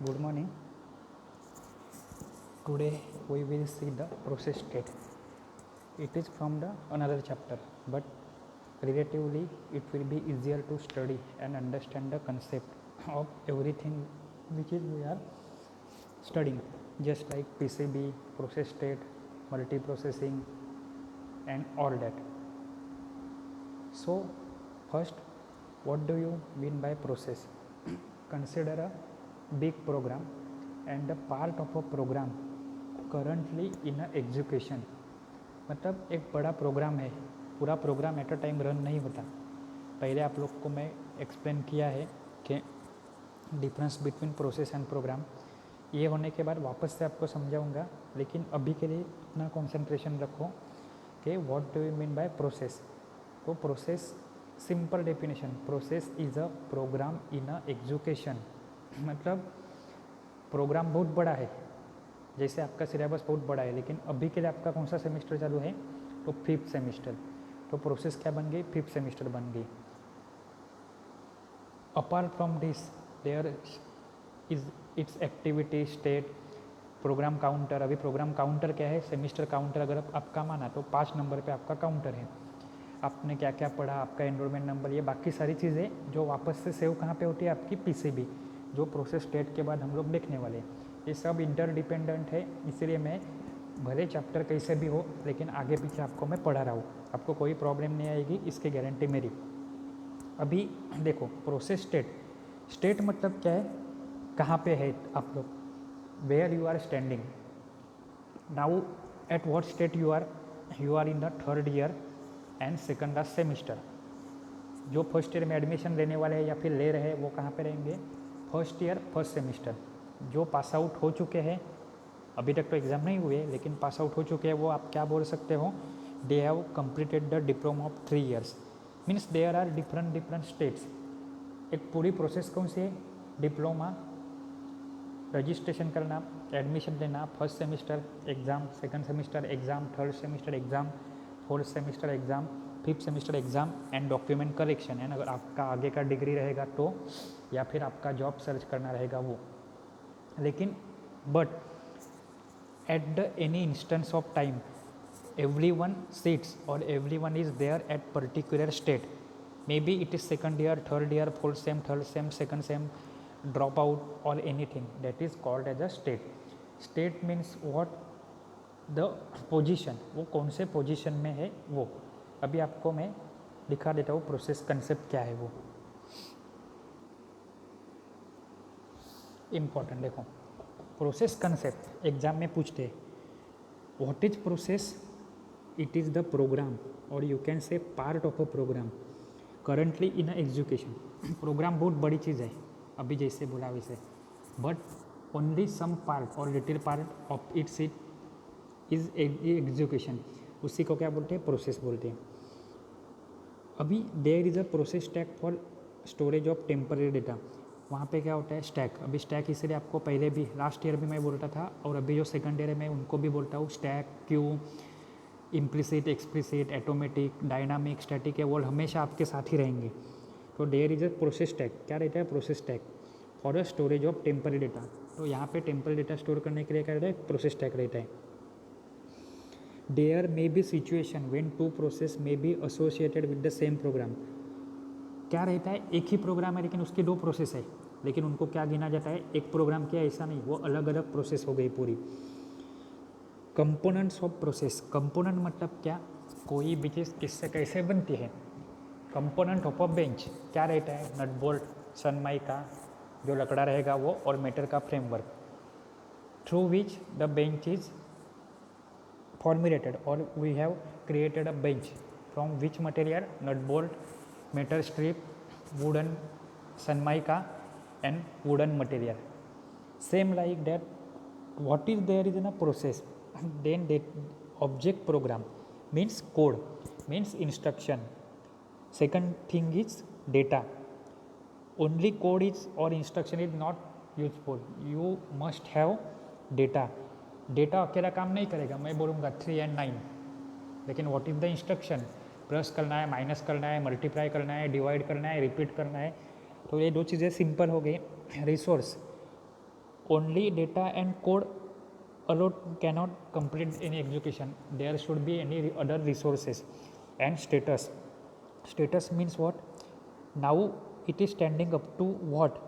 Good morning. Today we will see the process state. It is from the another chapter, but relatively it will be easier to study and understand the concept of everything which is we are studying, just like PCB, process state, multiprocessing, and all that. So, first, what do you mean by process? Consider a big program and a part of a program currently in a execution. मतलब एक बड़ा program है, पूरा program at a time run नहीं होता. पहले आप लोग को मैं एक्सप्लेन किया है कि difference between process and program. ये होने के बाद वापस से आपको समझाऊंगा, लेकिन अभी के लिए इतना कंसंट्रेशन रखो कि what do you mean by process. तो process simple definition, process is a program in a execution. मतलब प्रोग्राम बहुत बड़ा है, जैसे आपका सिलेबस बहुत बड़ा है, लेकिन अभी के लिए आपका कौन सा सेमेस्टर चालू है, तो 5th सेमेस्टर. तो प्रोसेस क्या बन गई, 5th सेमेस्टर बन गई. Apart from this there is its activity state program counter. अभी प्रोग्राम काउंटर क्या है, सेमेस्टर काउंटर अगर आपका माना तो 5 नंबर पे आपका काउंटर है. आपने क्या क्या पढ़ा, आपका एनरोलमेंट नंबर, ये बाकी सारी चीज़ें जो वापस से सेव कहाँ पे होती है, आपकी पीसीबी, जो प्रोसेस स्टेट के बाद हम लोग देखने वाले हैं. ये सब इंटरडिपेंडेंट है, इसलिए मैं भले चैप्टर कैसे भी हो, लेकिन आगे पीछे आपको मैं पढ़ा रहा हूँ, आपको कोई प्रॉब्लम नहीं आएगी, इसकी गारंटी मेरी. अभी देखो प्रोसेस स्टेट. स्टेट मतलब क्या है, कहाँ पे है आप लोग, where you are standing now, at what state you are in the 3rd year and second last semester. जो फर्स्ट ईयर में एडमिशन लेने वाले हैं या फिर ले रहे हैं, वो कहाँ पे रहेंगे, फर्स्ट ईयर फर्स्ट सेमिस्टर. जो पास आउट हो चुके हैं, अभी तक तो एग्ज़ाम नहीं हुए, लेकिन पास आउट हो चुके हैं, वो आप क्या बोल सकते हो, they have completed the diploma of 3 years. Means there are different states. एक पूरी प्रोसेस कौन सी है, डिप्लोमा, रजिस्ट्रेशन करना, एडमिशन लेना, first semester exam, second semester exam, third semester exam, fourth semester exam, 5th semester exam and document collection. And अगर आपका आगे का डिग्री रहेगा तो, या फिर आपका जॉब सर्च करना रहेगा वो. लेकिन but at the any instance of time everyone sits or everyone is there at particular state. Maybe it is 2nd year, 3rd year, 4th sem, 3rd sem, 2nd sem, drop out or anything, that is called as a state. State means what, the position, वो कौन से position में है वो. अभी आपको मैं दिखा देता हूँ प्रोसेस कंसेप्ट क्या है वो. इम्पॉर्टेंट देखो, प्रोसेस कंसेप्ट एग्जाम में पूछते हैं, what is process. It is the program और you can say part of a program currently in a execution. Program बहुत बड़ी चीज़ है, अभी जैसे बोला वैसे, बट ओनली सम पार्ट और little part of its it is execution. उसी को क्या बोलते हैं, प्रोसेस बोलते हैं. अभी there is a process stack for storage of temporary data. वहाँ पे क्या होता है, स्टैक. अभी स्टैक इसलिए आपको पहले भी लास्ट ईयर भी मैं बोलता था, और अभी जो सेकंड ईयर है मैं उनको भी बोलता हूँ. Stack, queue, implicit, explicit, automatic, dynamic, static, है वो हमेशा आपके साथ ही रहेंगे. तो there is a process stack. क्या रहता है, process stack for a storage of temporary data. तो यहाँ पे टेम्पररी डेटा स्टोर करने के लिए क्या रहता है, प्रोसेस स्टैक रहता है. There may be situation when 2 process may be associated with the same program. क्या रहता है, एक ही प्रोग्राम है लेकिन उसकी 2 प्रोसेस है, लेकिन उनको क्या गिना जाता है, एक प्रोग्राम किया, ऐसा नहीं, वो अलग अलग प्रोसेस हो गई पूरी. Components of process. कंपोनेंट मतलब क्या, कोई भी चीज़ किससे कैसे बनती है. कंपोनेंट ऑफ अ बेंच क्या रहता है, नट बोल्ट, सनमाइका, जो लकड़ा रहेगा वो, और मेटल का framework, through which the bench is formulated or we have created a bench. From which material, nut bolt, metal strip, wooden sunmica and wooden material. Same like that, what is there is in a process, then that object program means code, means instruction. Second thing is data. Only code is or instruction is not useful, you must have data. Data अकेला काम नहीं करेगा, मैं बोलूँगा 3 and 9, लेकिन what is the instruction, plus करना है, minus करना है, मल्टीप्लाई करना है, डिवाइड करना है, रिपीट करना है. तो ये 2 चीज़ें सिंपल हो गई. Resource, only data and code alone cannot complete any execution. There should be any other resources. And status means what? Now it is standing up to what,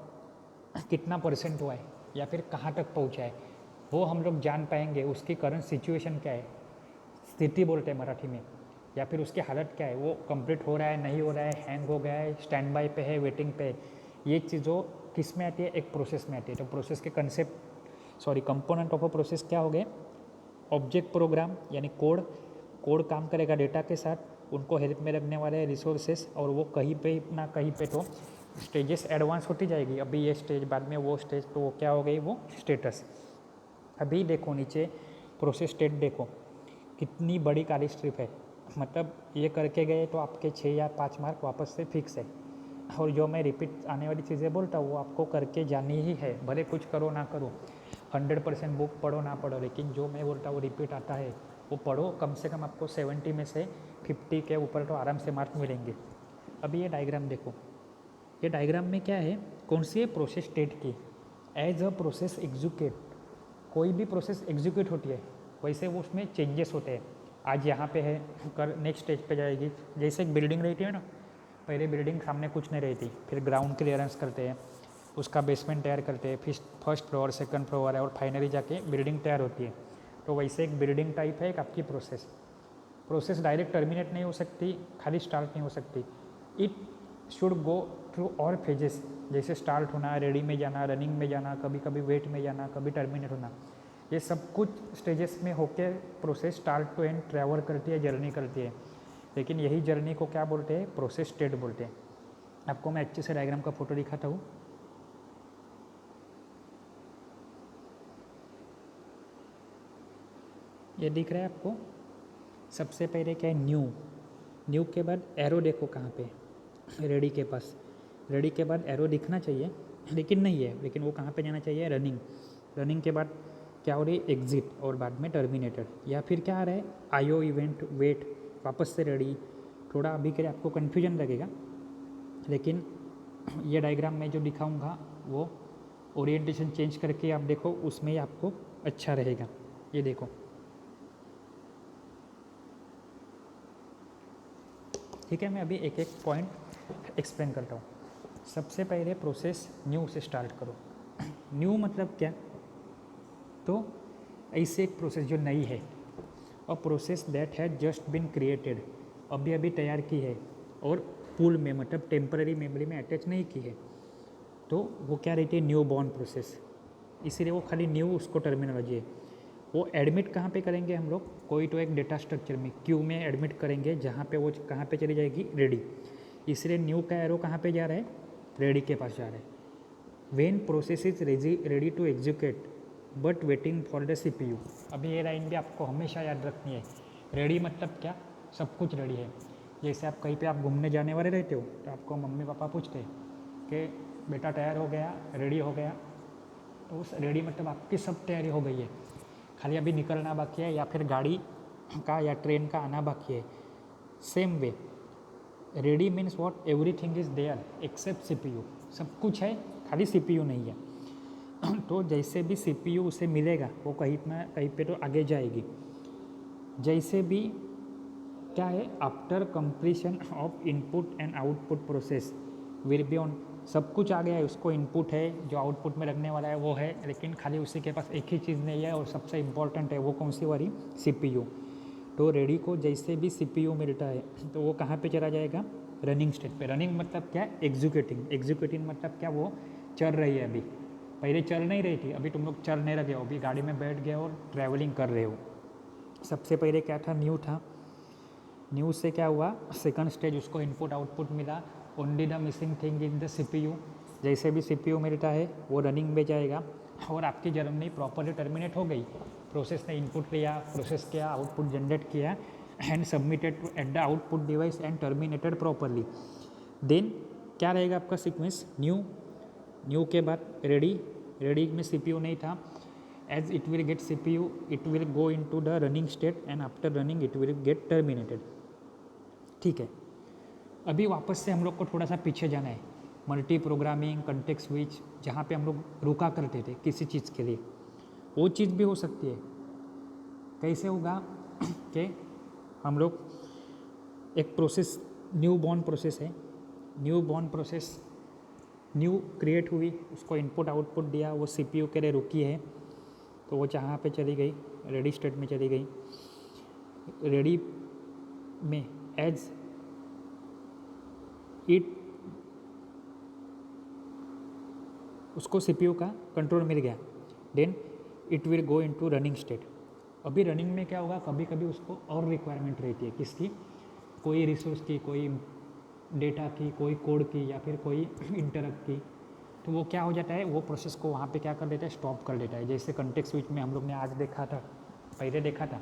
कितना परसेंट हुआ है या फिर कहाँ तक पहुँचा है, वो हम लोग जान पाएंगे। उसकी करंट सिचुएशन क्या है, स्थिति बोलते हैं मराठी में, या फिर उसकी हालत क्या है, वो कंप्लीट हो रहा है, नहीं हो रहा है, हैंग हो गया है, स्टैंड बाय पे है, वेटिंग पे है। ये चीज़ों किस में आती है, एक प्रोसेस में आती है। तो प्रोसेस के कंपोनेंट ऑफ अ प्रोसेस क्या हो गए, ऑब्जेक्ट प्रोग्राम यानी कोड काम करेगा डेटा के साथ, उनको हेल्प में रखने वाले रिसोर्सेस, और वो कहीं पे ना कहीं पे तो स्टेजेस एडवांस होती जाएगी। अभी ये स्टेज, बाद में वो स्टेज, तो वो क्या हो गई, वो स्टेटस। अभी देखो नीचे प्रोसेस स्टेट देखो कितनी बड़ी काली स्ट्रिप है, मतलब ये करके गए तो आपके 6 या 5 मार्क वापस से फिक्स है। और जो मैं रिपीट आने वाली चीज़ें बोलता हूँ वो आपको करके जानी ही है, भले कुछ करो ना करो, 100% बुक पढ़ो ना पढ़ो, लेकिन जो मैं बोलता हूँ रिपीट आता है वो पढ़ो। कम से कम आपको 70 में से 50 के ऊपर तो आराम से मार्क मिलेंगे। अभी ये डायग्राम देखो, ये डायग्राम में क्या है, कौन सी है, प्रोसेस स्टेट की। एज अ प्रोसेस एग्जीक्यूट, कोई भी प्रोसेस एग्जीक्यूट होती है वैसे वो उसमें चेंजेस होते हैं। आज यहाँ पे है, कर नेक्स्ट स्टेज पे जाएगी। जैसे एक बिल्डिंग रहती है ना, पहले बिल्डिंग सामने कुछ नहीं रहती, फिर ग्राउंड क्लियरेंस करते हैं, उसका बेसमेंट तैयार करते हैं, फिर फर्स्ट फ्लोर, सेकंड फ्लोर है, और फाइनली जाके बिल्डिंग तैयार होती है। तो वैसे एक बिल्डिंग टाइप है एक आपकी प्रोसेस डायरेक्ट टर्मिनेट नहीं हो सकती, खाली स्टार्ट नहीं हो सकती। It should go through all phases, जैसे स्टार्ट होना, रेडी में जाना, रनिंग में जाना, कभी कभी वेट में जाना, कभी टर्मिनेट होना, ये सब कुछ स्टेजेस में होकर process start to end travel करती है, जर्नी करती है। लेकिन यही जर्नी को क्या बोलते हैं, प्रोसेस स्टेट बोलते हैं। आपको मैं अच्छे से डायग्राम का फोटो दिखाता हूँ। ये दिख रहा है आपको। सबसे पहले क्या है, न्यू के बाद एरो देखो कहाँ पे, रेडी के पास। रेडी के बाद एरो दिखना चाहिए लेकिन नहीं है, लेकिन वो कहाँ पे जाना चाहिए, रनिंग के बाद क्या हो रही है, एग्जिट, और बाद में टर्मिनेटेड। या फिर क्या आ रहा है, आईओ इवेंट, वेट, वापस से रेडी। थोड़ा अभी के लिए आपको कन्फ्यूजन लगेगा, लेकिन ये डायग्राम में जो दिखाऊंगा वो ओरिएंटेशन चेंज करके आप देखो, उसमें ही आपको अच्छा रहेगा। ये देखो, ठीक है, मैं अभी एक एक पॉइंट एक्सप्लेन करता हूँ। सबसे पहले प्रोसेस न्यू से स्टार्ट करो। न्यू मतलब क्या, तो ऐसे एक प्रोसेस जो नई है, और process that has just been created, अभी अभी तैयार की है, और पूल में मतलब टेम्पररी मेमोरी में अटैच नहीं की है, तो वो क्या रहती है, न्यू बॉर्न प्रोसेस। इसीलिए वो खाली न्यू उसको टर्मिनोलॉजी है। वो एडमिट कहाँ पे करेंगे हम लोग, कोई तो एक डेटा स्ट्रक्चर में, क्यू में एडमिट करेंगे, जहाँ पे वो कहाँ पे चली जाएगी, रेडी। इसलिए न्यू का एरो कहाँ पे जा रहा है, रेडी के पास जा रहा है। When process is ready to execute but waiting for the CPU। अभी ये लाइन भी आपको हमेशा याद रखनी है। रेडी मतलब क्या, सब कुछ रेडी है। जैसे आप कहीं पे आप घूमने जाने वाले रहते हो, तो आपको मम्मी पापा पूछते हैं कि बेटा तैयार हो गया, रेडी हो गया, तो उस रेडी मतलब आपकी सब तैयारी हो गई है, खाली अभी निकलना बाकी है, या फिर गाड़ी का या ट्रेन का आना बाकी है। Same way ready means what, everything is there except CPU। सब कुछ है, खाली CPU नहीं है। तो जैसे भी CPU उसे मिलेगा, वो कहीं पे तो आगे जाएगी। जैसे भी क्या है, after completion of input and output process will be on. सब कुछ आ गया है, उसको इनपुट है, जो आउटपुट में लगने वाला है वो है, लेकिन खाली उसी के पास एक ही चीज़ नहीं है, और सबसे इम्पॉर्टेंट है वो कौन सी वाली, CPU। तो रेडी को जैसे भी CPU मिलता है तो वो कहाँ पे चला जाएगा, रनिंग स्टेट पे। रनिंग मतलब क्या, एग्जीक्यूटिंग मतलब क्या, वो चल रही है। अभी पहले चल नहीं रही थी, अभी तुम लोग चल नहीं रहे हो, अभी गाड़ी में बैठ गए और ट्रैवलिंग कर रहे हो। सबसे पहले क्या था, न्यू था। न्यू से क्या हुआ, सेकंड स्टेज, उसको इनपुट आउटपुट मिला। Only the missing thing in the CPU। जैसे भी CPU मिलता है वो रनिंग में जाएगा, और आपकी जर्नी प्रॉपरली टर्मिनेट हो गई। प्रोसेस ने इनपुट लिया, प्रोसेस किया, आउटपुट जनरेट किया, and submitted to at the output device and terminated properly. Then क्या रहेगा आपका सीक्वेंस, न्यू के बाद रेडी में CPU नहीं था। As it will get CPU, it will go into the running state, and after running it will get terminated. ठीक है, अभी वापस से हम लोग को थोड़ा सा पीछे जाना है। मल्टी प्रोग्रामिंग, कंटेक्स्ट स्विच, जहाँ पे हम लोग रुका करते थे किसी चीज़ के लिए, वो चीज़ भी हो सकती है। कैसे होगा कि हम लोग एक प्रोसेस, न्यू बॉर्न प्रोसेस है, new born process new create हुई, उसको इनपुट आउटपुट दिया, वो सीपीयू के लिए रुकी है, तो वो जहाँ पे चली गई, रेडी स्टेट में चली गई। रेडी में एज इट उसको सीपीयू का कंट्रोल मिल गया, then it will go into running state. अभी रनिंग में क्या होगा, कभी कभी उसको और रिक्वायरमेंट रहती है, किसकी, कोई रिसोर्स की, कोई डेटा की, कोई कोड की, या फिर कोई इंटरप्ट की, तो वो क्या हो जाता है, वो प्रोसेस को वहाँ पे क्या कर देता है, स्टॉप कर देता है। जैसे कंटेक्स्ट स्विच में हम लोग ने आज देखा था, पहले देखा था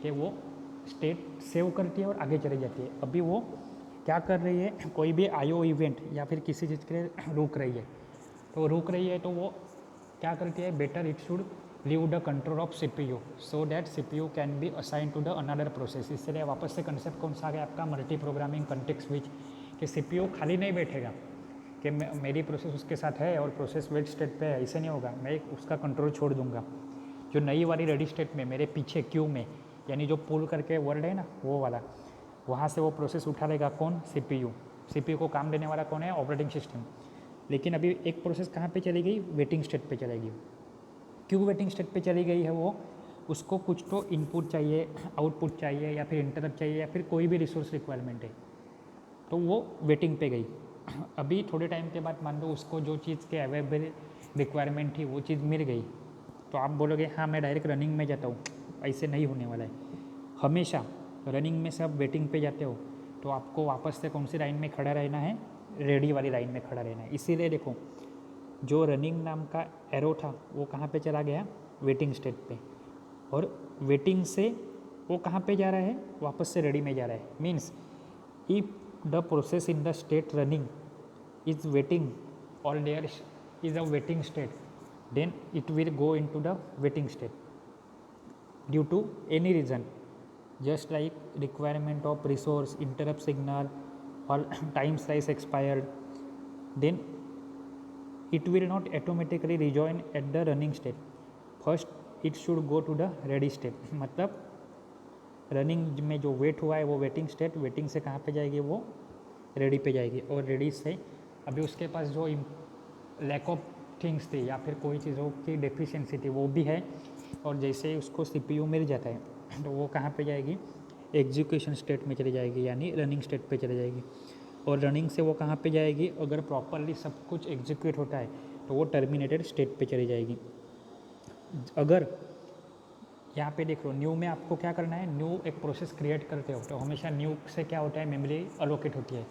कि वो स्टेट सेव करती है और आगे चली जाती है। अभी वो क्या कर रही है, कोई भी आईओ इवेंट या फिर किसी चीज़ के लिए रुक रही है, तो रुक रही है तो वो क्या करती है, better it should leave the control of CPU so that CPU can be assign to the another process. इसलिए वापस से कंसेप्ट कौन सा आ गया आपका, मल्टी प्रोग्रामिंग कंटेक्स्ट स्विच, कि सीपीयू खाली नहीं बैठेगा कि मेरी प्रोसेस उसके साथ है और प्रोसेस वेट स्टेट पे है, ऐसे नहीं होगा, मैं उसका कंट्रोल छोड़ दूंगा। जो नई वाली रेडी स्टेट में मेरे पीछे क्यू में, यानी जो पुल करके वर्ड है ना वो वाला, वहाँ से वो प्रोसेस उठा लेगा कौन, सीपीयू। सीपीयू को काम देने वाला कौन है, ऑपरेटिंग सिस्टम। लेकिन अभी एक प्रोसेस कहाँ पे चली गई, वेटिंग स्टेट पे चलेगी। क्यों वेटिंग स्टेट पे चली गई है, वो उसको कुछ तो इनपुट चाहिए, आउटपुट चाहिए, या फिर इंटरप्ट चाहिए, या फिर कोई भी रिसोर्स रिक्वायरमेंट है, तो वो वेटिंग पे गई। अभी थोड़े टाइम के बाद मान लो उसको जो चीज़ के अवेलेबल रिक्वायरमेंट थी वो चीज़ मिल गई, तो आप बोलोगे हाँ मैं डायरेक्ट रनिंग में जाता हूँ, ऐसे नहीं होने वाला है। हमेशा रनिंग में सब वेटिंग पे जाते हो, तो आपको वापस से कौन सी लाइन में खड़ा रहना है, रेडी वाली लाइन में खड़ा रहना है। इसीलिए देखो जो रनिंग नाम का एरो था वो कहाँ पे चला गया, वेटिंग स्टेट पे, और वेटिंग से वो कहाँ पे जा रहा है, वापस से रेडी में जा रहा है। Means if the process in the state running is waiting और there is a waiting state, then it will go into the waiting state due to any reason, just like requirement of resource, interrupt signal, or time slice expired, then it will not automatically rejoin at the running state. First it should go to the ready state। मतलब running में जो wait हुआ है वो waiting state, waiting से कहाँ पे जाएगी, वो रेडी पे जाएगी, और रेडी से अभी उसके पास जो लैक ऑफ थिंग्स थी या फिर कोई चीज़ों की डेफिशिएंसी थी वो भी है, और जैसे ही उसको सीपीयू मिल जाता है तो वो कहाँ पे जाएगी, एग्जीक्यूशन स्टेट में चली जाएगी, यानी रनिंग स्टेट पे चली जाएगी। और रनिंग से वो कहाँ पे जाएगी, अगर प्रॉपरली सब कुछ एग्जीक्यूट होता है तो वो टर्मिनेटेड स्टेट पे चली जाएगी। अगर यहाँ पे देख लो न्यू में आपको क्या करना है, न्यू एक प्रोसेस क्रिएट करते हो तो हमेशा न्यू से क्या होता है, मेमोरी अलोकेट होती है।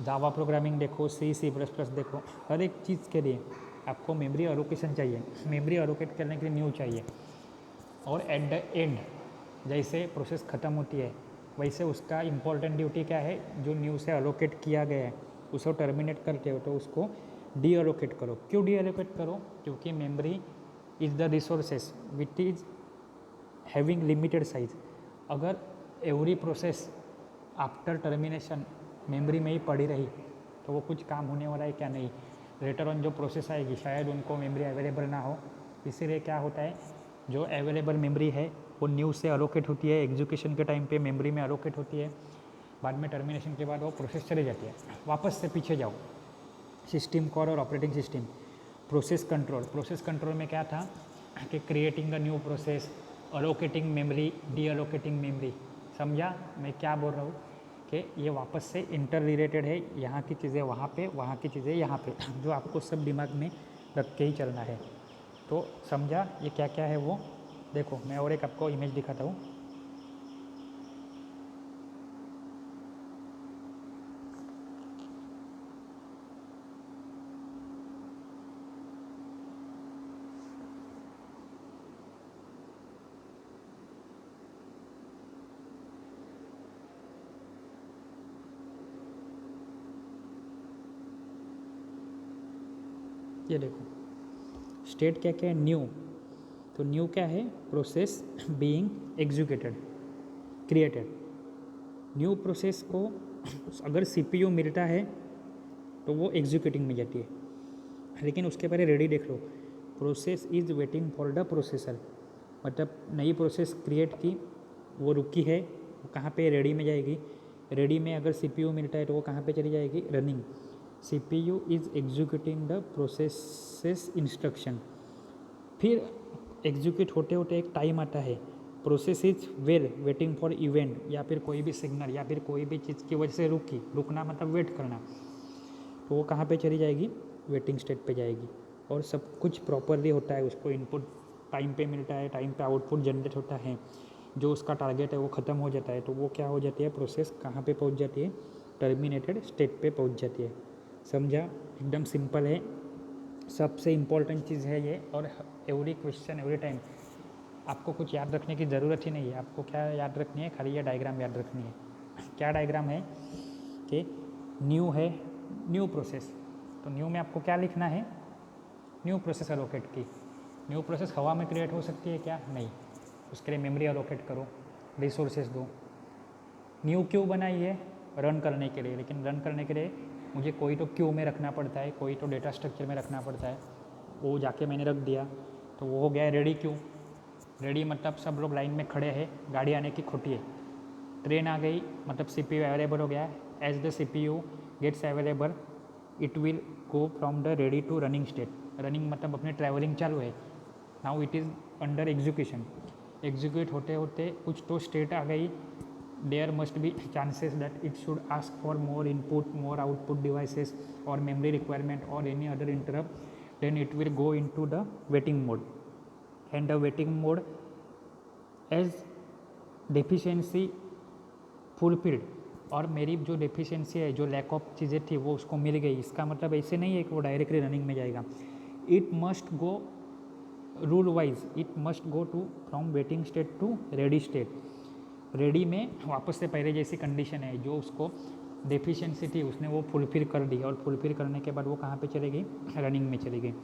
जावा प्रोग्रामिंग देखो, सी प्लस प्लस देखो, हर एक चीज़ के लिए आपको मेमोरी अलोकेशन चाहिए, मेमोरी अलोकेट करने के लिए न्यू चाहिए। और एट द एंड जैसे प्रोसेस ख़त्म होती है वैसे उसका इम्पोर्टेंट ड्यूटी क्या है, जो न्यू से अलोकेट किया गया है उसको टर्मिनेट करते हो तो उसको डी अलोकेट करो। क्यों डी अलोकेट करो, क्योंकि memory is the resources which is having limited size. अगर every process after termination memory में ही पड़ी रही तो वो कुछ काम होने वाला है क्या, नहीं। लेटर ऑन जो प्रोसेस आएगी शायद उनको मेमोरी अवेलेबल ना हो, इसीलिए क्या होता है, जो अवेलेबल मेमोरी है वो न्यू से अलोकेट होती है, एग्जीक्यूशन के टाइम पे मेमोरी में अलोकेट होती है, बाद में टर्मिनेशन के बाद वो प्रोसेस चली जाती है। वापस से पीछे जाओ, सिस्टम कॉल और operating system, process control. Process control में क्या था कि creating a new process, allocating memory, D allocating memory. समझा मैं क्या बोल रहा हूँ, कि ये वापस से इंटर रिलेटेड है, यहाँ की चीज़ें वहाँ पे, वहाँ की चीज़ें यहाँ पे, जो आपको सब दिमाग में रख के ही चलना है। तो समझा ये क्या क्या है वो, देखो मैं और एक आपको इमेज दिखाता हूँ। ये देखो स्टेट क्या क्या है, न्यू। तो न्यू क्या है, process being executed, created. New process को अगर सीपीयू मिलता है तो वो एग्जीक्यूटिंग में जाती है। लेकिन उसके पहले रेडी देख लो, process is waiting for the processor, मतलब नई प्रोसेस क्रिएट की, वो रुकी है, वो कहाँ पे, रेडी में जाएगी। रेडी में अगर CPU मिलता है तो वो कहाँ पे चली जाएगी, running. CPU is executing the process instruction. फिर एग्जीक्यूट होते होते एक टाइम आता है, process is waiting for event, या फिर कोई भी सिग्नल या फिर कोई भी चीज़ की वजह से रुकना मतलब वेट करना, तो वो कहाँ पे चली जाएगी, वेटिंग स्टेट पे जाएगी। और सब कुछ प्रॉपरली होता है, उसको इनपुट टाइम पे मिलता है, टाइम पे आउटपुट जनरेट होता है, जो उसका टारगेट है वो ख़त्म हो जाता है, तो वो क्या हो जाती है, प्रोसेस कहाँ पे पहुँच जाती है, टर्मिनेटेड स्टेट पे पहुँच जाती है। समझा, एकदम सिंपल है, सबसे इम्पोर्टेंट चीज़ है ये। और एवरी क्वेश्चन एवरी टाइम आपको कुछ याद रखने की ज़रूरत ही नहीं है। आपको क्या याद रखनी है, खाली ये डायग्राम याद रखनी है। क्या डायग्राम है कि न्यू है, न्यू प्रोसेस, तो न्यू में आपको क्या लिखना है, न्यू प्रोसेस एलोकेट की। न्यू प्रोसेस हवा में क्रिएट हो सकती है क्या, नहीं, उसके लिए मेमोरी एलोकेट करो, रिसोर्सेज दो। न्यू क्यों बनाई है, रन करने के लिए, लेकिन रन करने के लिए मुझे कोई तो क्यू में रखना पड़ता है, कोई तो डेटा स्ट्रक्चर में रखना पड़ता है, वो जाके मैंने रख दिया, तो वो हो गया रेडी क्यू। रेडी मतलब सब लोग लाइन में खड़े हैं, गाड़ी आने की खोटी है, ट्रेन आ गई मतलब CPU अवेलेबल हो गया। As the CPU gets available it will go from the ready to running state. Running मतलब अपनी ट्रैवलिंग चालू है, now it is under execution. Execute होते होते कुछ तो स्टेट आ गई, there must be chances that it should ask for more input, more output devices or memory requirement or any other interrupt, then it will go into the waiting mode. And the waiting mode as deficiency fulfilled, और मेरी जो deficiency है, जो lack of चीज़ें थी वो उसको मिल गई, इसका मतलब ऐसे नहीं है कि वो डायरेक्टली रनिंग में जाएगा। It must go rule wise, it must go to from waiting state to ready state. Ready में वापस से पहले जैसी कंडीशन है, जो उसको डेफिशिएंसी थी उसने वो फुलफिल कर दी, और फुलफिल करने के बाद वो कहाँ पे चलेगी, रनिंग में चली गई।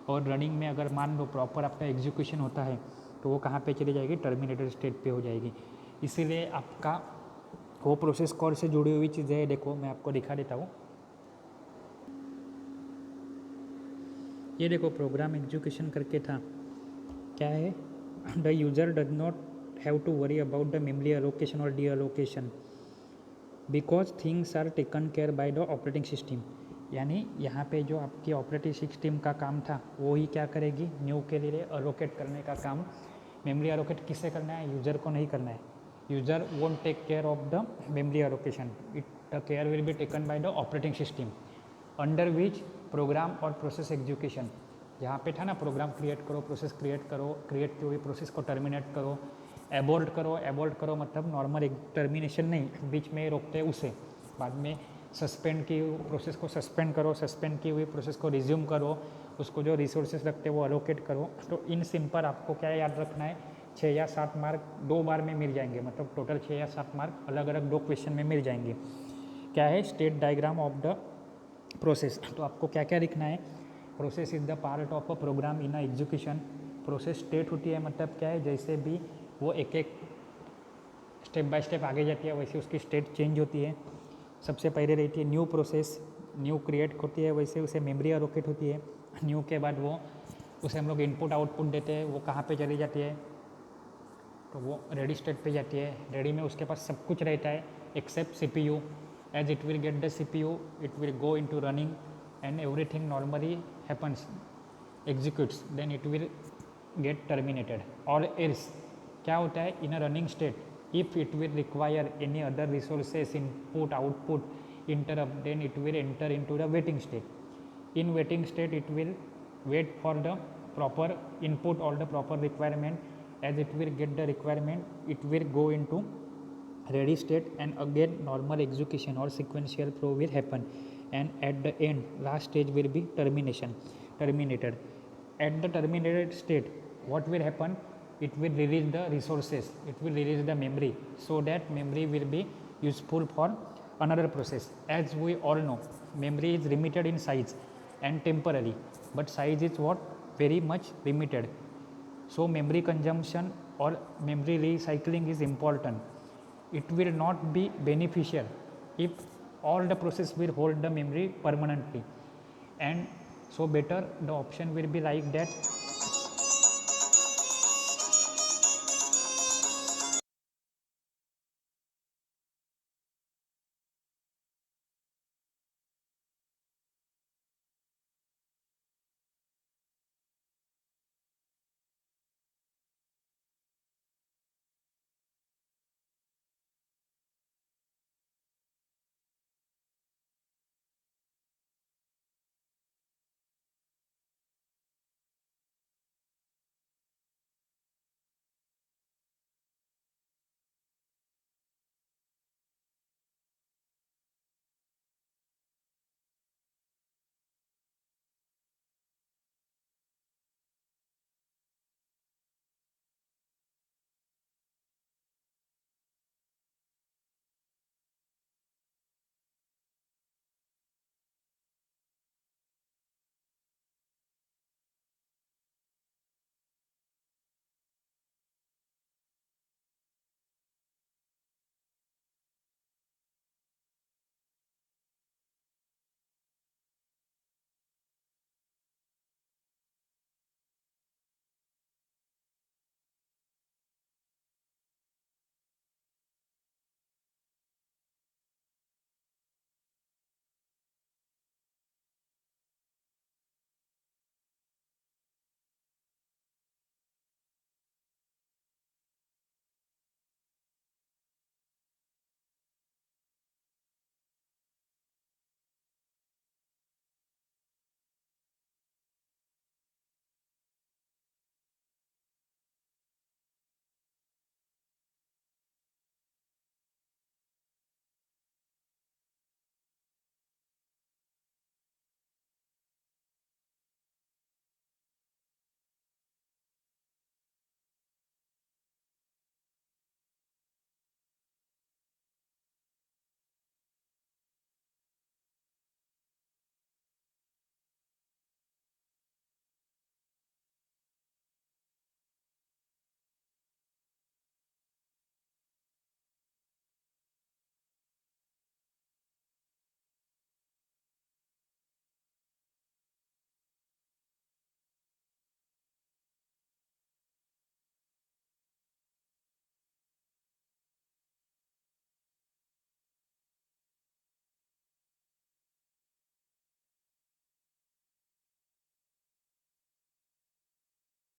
और रनिंग में अगर मान लो प्रॉपर आपका एग्जीक्यूशन होता है तो वो कहाँ पे चली जाएगी, टर्मिनेटेड स्टेट पे हो जाएगी। इसीलिए आपका वो प्रोसेस कॉल से जुड़ी हुई चीज़ें है, देखो मैं आपको दिखा देता हूँ। ये देखो प्रोग्राम एग्जीक्यूशन करके था, क्या है, the user does not have to worry about the memory allocation or deallocation because things are taken care by the operating system। यानी यहाँ पे जो आपकी ऑपरेटिंग सिस्टम का काम था वो ही क्या करेगी, न्यू के लिए अलोकेट करने का काम। मेमोरी अलोकेट किससे करना है, यूज़र को नहीं करना है। User won't take care of the memory allocation, it the care will be taken by the operating system under which program और प्रोसेस एग्जीक्यूशन। जहाँ पे था ना, प्रोग्राम क्रिएट करो, प्रोसेस क्रिएट करो, क्रिएट की हुई प्रोसेस को टर्मिनेट करो, एबोल्ट करो। एबोल्ट करो मतलब नॉर्मल एक टर्मिनेशन नहीं, बीच में रोकते उसे। बाद में सस्पेंड की प्रोसेस को सस्पेंड करो, सस्पेंड की हुई प्रोसेस को रिज्यूम करो, उसको जो रिसोर्सेज लगते हैं वो अलोकेट करो। तो इन सिंपल आपको क्या याद रखना है, 6 या 7 मार्क 2 बार में मिल जाएंगे, मतलब टोटल 6 या 7 मार्क अलग अलग 2 क्वेश्चन में मिल जाएंगे। क्या है, state diagram of the process. तो आपको क्या क्या लिखना है, process is the part of a program in a execution. Process state होती है, मतलब क्या है, जैसे भी वो एक एक स्टेप बाय स्टेप आगे जाती है वैसे उसकी स्टेट चेंज होती है। सबसे पहले रहती है न्यू प्रोसेस, न्यू क्रिएट होती है, वैसे उसे मेमोरी एलोकेट होती है। न्यू के बाद वो उसे हम लोग इनपुट आउटपुट देते हैं, वो कहाँ पे चली जाती है, तो वो रेडी स्टेट पे जाती है। रेडी में उसके पास सब कुछ रहता है except CPU। As it will get the CPU it will go into running and everything normally happens, executes, then it will get terminated. और एल्स क्या होता है, in a running state if it will require any other resources input output interrupt, then it will enter into the waiting state. In waiting state it will wait for the proper input or the proper requirement. As it will get the requirement it will go into ready state and again normal execution or sequential flow will happen, and at the end last stage will be terminated. At the terminated state what will happen, it will release the resources, it will release the memory, so that memory will be useful for another process. As we all know, memory is limited in size and temporary, but size is what, very much limited. So memory consumption or memory recycling is important. It will not be beneficial if all the process will hold the memory permanently, and so better the option will be like that